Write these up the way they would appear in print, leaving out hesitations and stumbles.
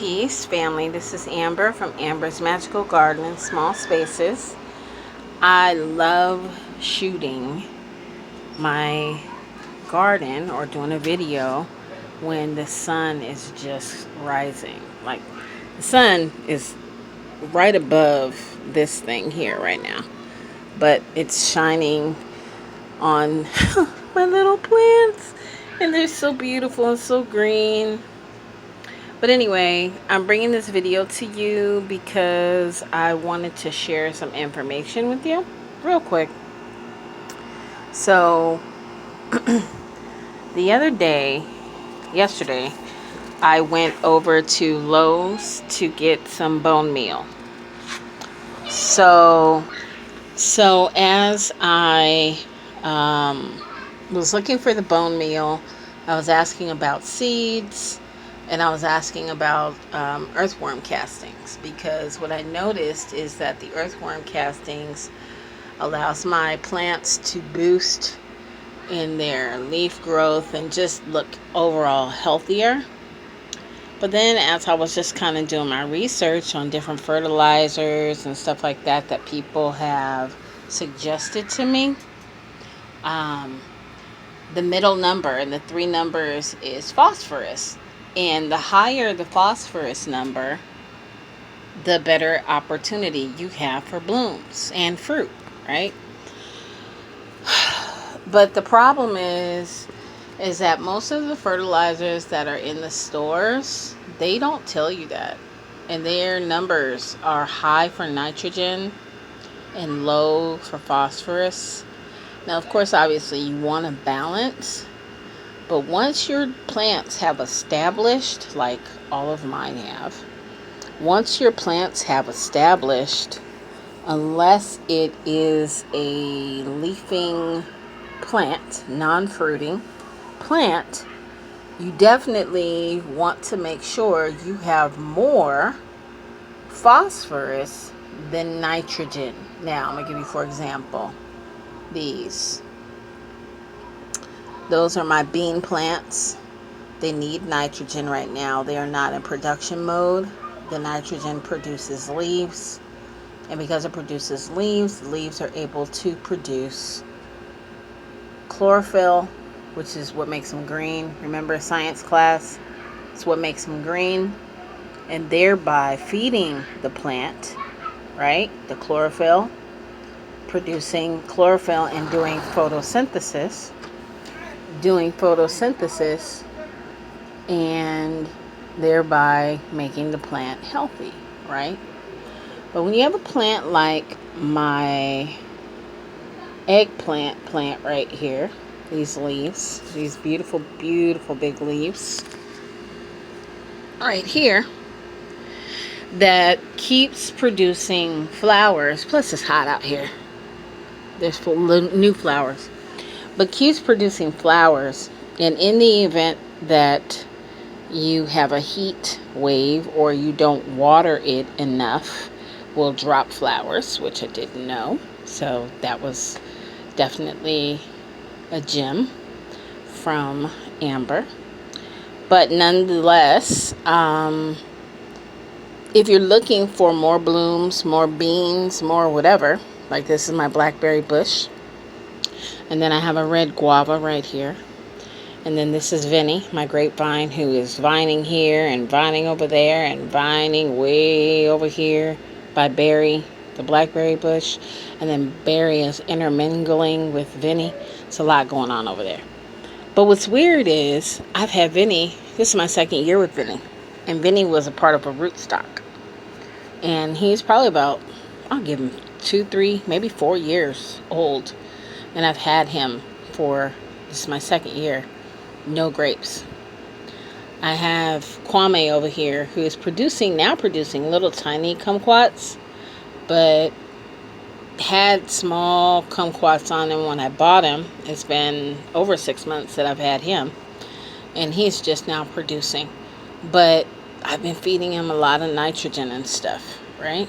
Peace, family. This is Amber from Amber's Magical Garden in Small Spaces. I love shooting my garden or doing a video when the sun is just rising. Like, the sun is right above this thing here right now, but it's shining on my little plants, and they're so beautiful and so green. But anyway, I'm bringing this video to you because I wanted to share some information with you real quick. So the other day, yesterday, I went over to Lowe's to get some bone meal. So as I was looking for the bone meal, I was asking about seeds, and I was asking about earthworm castings, because what I noticed is that the earthworm castings allows my plants to boost in their leaf growth and just look overall healthier. But then as I was just kind of doing my research on different fertilizers and stuff like that that people have suggested to me, the middle number and the 3 numbers is phosphorus. And the higher the phosphorus number, the better opportunity you have for blooms and fruit, right? But the problem is that most of the fertilizers that are in the stores, they don't tell you that. And their numbers are high for nitrogen and low for phosphorus. Now, of course, obviously, you want to balance. But once your plants have established, like all of mine have, once your plants have established, unless it is a leafing plant, non-fruiting plant, you definitely want to make sure you have more phosphorus than nitrogen. Now, I'm going to give you, for example, these. Those are my bean plants. They need nitrogen right now. They are not in production mode. The nitrogen produces leaves. And because it produces leaves, the leaves are able to produce chlorophyll, which is what makes them green. Remember science class? It's what makes them green. And thereby feeding the plant, right? The chlorophyll, producing chlorophyll and doing photosynthesis, and thereby making the plant healthy, right? But when you have a plant like my eggplant plant right here, these leaves, these beautiful, beautiful big leaves right here, that keeps producing flowers, plus it's hot out here, there's full new flowers, but keeps producing flowers. And in the event that you have a heat wave or you don't water it enough, will drop flowers, which I didn't know. So that was definitely a gem from Amber. But nonetheless, if you're looking for more blooms, more beans, more whatever, like this is my blackberry bush, and then I have a red guava right here. And then this is Vinny, my grapevine, who is vining here and vining over there and vining way over here by Berry, the blackberry bush. And then Berry is intermingling with Vinny. It's a lot going on over there. But what's weird is I've had Vinny, this is my 2nd year with Vinny. And Vinny was a part of a rootstock. And he's probably about, I'll give him 2, 3, maybe 4 years old. And I've had him for, this is my 2nd year, no grapes. I have Kwame over here who is now producing little tiny kumquats, but had small kumquats on him when I bought him. It's been over 6 months that I've had him, and he's just now producing. But I've been feeding him a lot of nitrogen and stuff, right?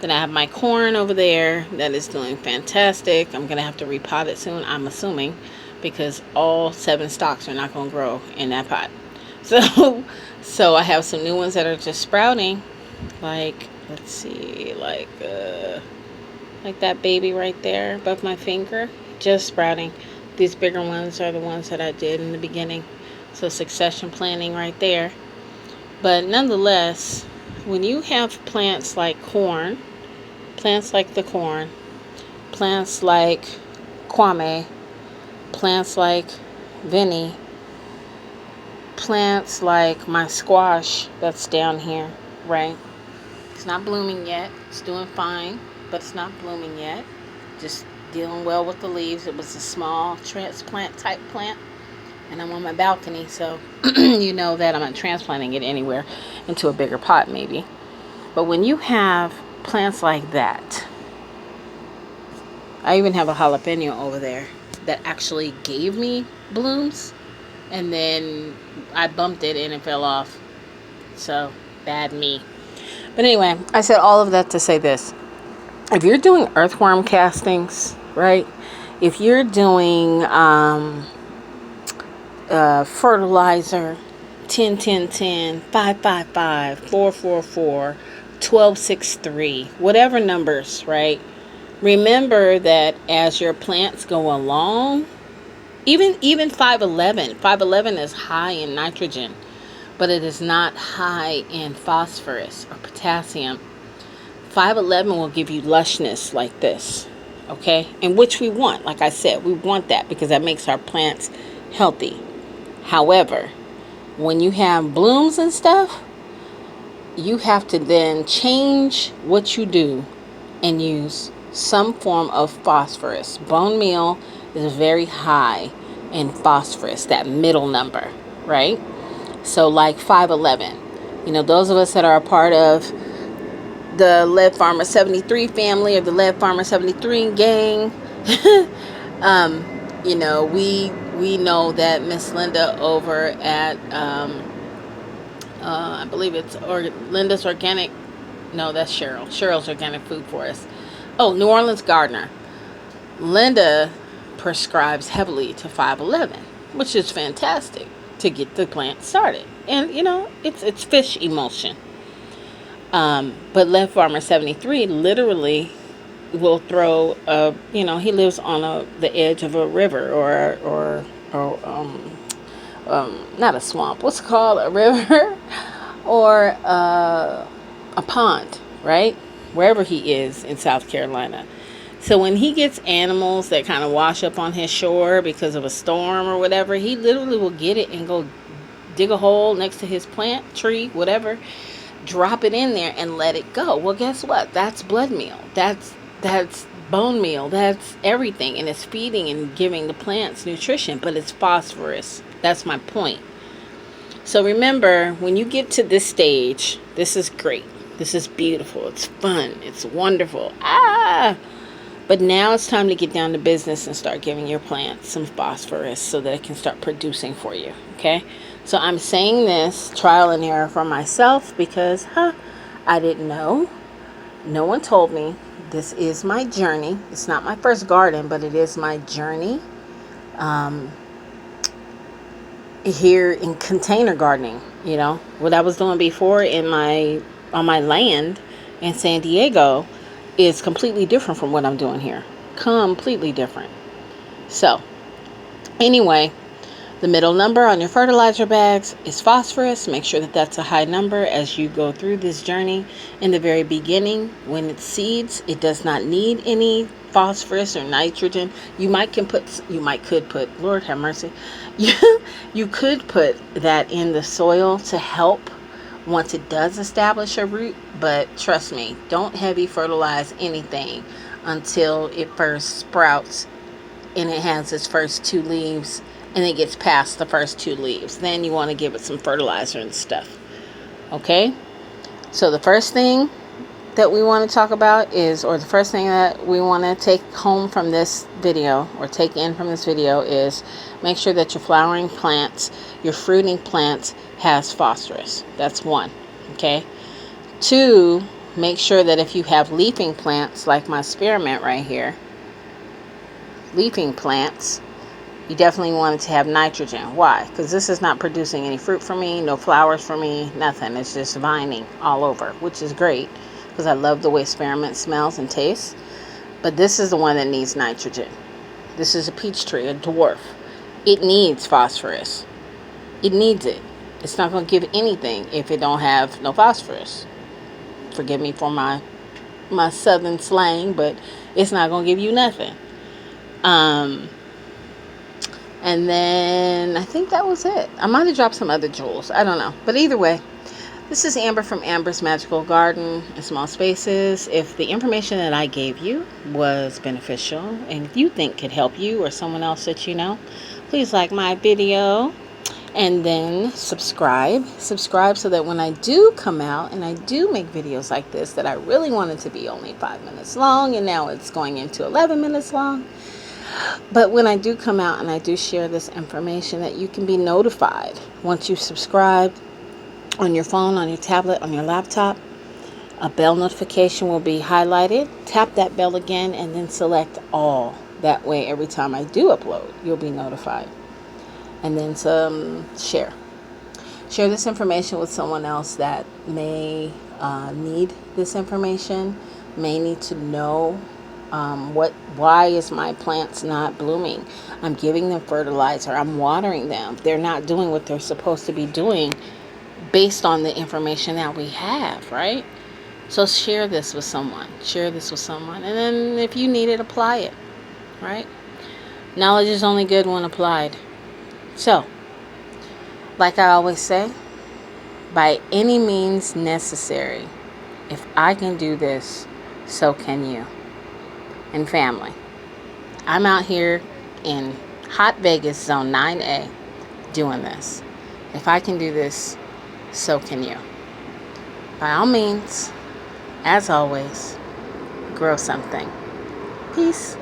Then I have my corn over there that is doing fantastic. I'm going to have to repot it soon, I'm assuming, because all 7 stalks are not going to grow in that pot. So I have some new ones that are just sprouting. Like, let's see, like that baby right there above my finger, just sprouting. These bigger ones are the ones that I did in the beginning. So succession planting right there. But nonetheless, when you have plants like corn, plants like the corn, plants like kwame, plants like Vinny, plants like my squash that's down here, right? It's not blooming yet. It's doing fine, but it's not blooming yet. Just dealing well with the leaves. It was a small transplant type plant, and I'm on my balcony, so you know that I'm not transplanting it anywhere into a bigger pot maybe. But when you have plants like that, I even have a jalapeno over there that actually gave me blooms, and then I bumped it and it fell off. So, bad me. But anyway, I said all of that to say this. If you're doing earthworm castings, right? If you're doing fertilizer, 10, 10, 10, 5, 5, 5, 4, 4, 4, 12, 6, 3, whatever numbers, right? Remember that as your plants go along, even 511, 511 is high in nitrogen, but it is not high in phosphorus or potassium. 511 will give you lushness like this, okay? And which we want. Like I said, we want that because that makes our plants healthy. However, when you have blooms and stuff, you have to then change what you do and use some form of phosphorus. Bone meal is very high in phosphorus, that middle number, right? So like 511, you know, those of us that are a part of the Lead Farmer 73 family or the Lead Farmer 73 gang, you know, we know that Miss Linda over at I believe it's Linda's Organic. No, that's Cheryl. Cheryl's Organic Food Forest. Oh, New Orleans Gardener. Linda prescribes heavily to 511, which is fantastic to get the plant started. And, you know, it's fish emulsion. But Lead Farmer 73 literally will throw you know, he lives on the edge of a river or not a swamp. What's it called? A river or a pond, right? Wherever he is in South Carolina. So when he gets animals that kind of wash up on his shore because of a storm or whatever, he literally will get it and go dig a hole next to his plant, tree, whatever, drop it in there and let it go. Well, guess what? That's blood meal. That's bone meal. That's everything. And it's feeding and giving the plants nutrition, but it's phosphorus. That's my point. So remember, when you get to this stage, this is great. This is beautiful. It's fun. It's wonderful. But now it's time to get down to business and start giving your plants some phosphorus so that it can start producing for you. Okay? So I'm saying this trial and error for myself because, I didn't know. No one told me. This is my journey. It's not my first garden, but it is my journey. Here in container gardening, you know, what I was doing before on my land in San Diego is completely different from what I'm doing here. Completely different. So, anyway, the middle number on your fertilizer bags is phosphorus. Make sure that that's a high number as you go through this journey. In the very beginning, when it seeds, it does not need any phosphorus or nitrogen. You could put, Lord have mercy, you could put that in the soil to help once it does establish a root, but trust me, don't heavy fertilize anything until it first sprouts and it has its first 2 leaves and it gets past the first 2 leaves. Then you want to give it some fertilizer and stuff. Okay? So the first thing that we want to talk about is, or the first thing that we want to take home from this video or take in from this video is make sure that your flowering plants, your fruiting plants has phosphorus. That's 1. Okay? 2, make sure that if you have leafing plants like my spearmint right here, leafing plants, You definitely want it to have nitrogen. Why? Because this is not producing any fruit for me, no flowers for me, nothing. It's just vining all over, which is great because I love the way spearmint smells and tastes. But this is the one that needs nitrogen. This is a peach tree, a dwarf. It needs phosphorus. It needs it. It's not going to give anything if it don't have no phosphorus. Forgive me for my southern slang, but it's not going to give you nothing. And then I think that was it. I might have dropped some other jewels. I don't know. But either way, this is Amber from Amber's Magical Garden in Small Spaces. If the information that I gave you was beneficial and you think could help you or someone else that you know, please like my video and then subscribe. Subscribe so that when I do come out and I do make videos like this that I really wanted to be only 5 minutes long and now it's going into 11 minutes long. But when I do come out and I do share this information, that you can be notified once you subscribe on your phone, on your tablet, on your laptop. A bell notification will be highlighted. Tap that bell again and then select all. That way, every time I do upload, you'll be notified. And then share. Share this information with someone else that may need this information, may need to know why is my plants not blooming? I'm giving them fertilizer. I'm watering them. They're not doing what they're supposed to be doing based on the information that we have, right? So share this with someone. Share this with someone. And then if you need it, apply it, right? Knowledge is only good when applied. So, like I always say, by any means necessary, if I can do this, so can you. And family, I'm out here in hot Vegas, zone 9A, doing this. If I can do this, so can you. By all means, as always, grow something. Peace.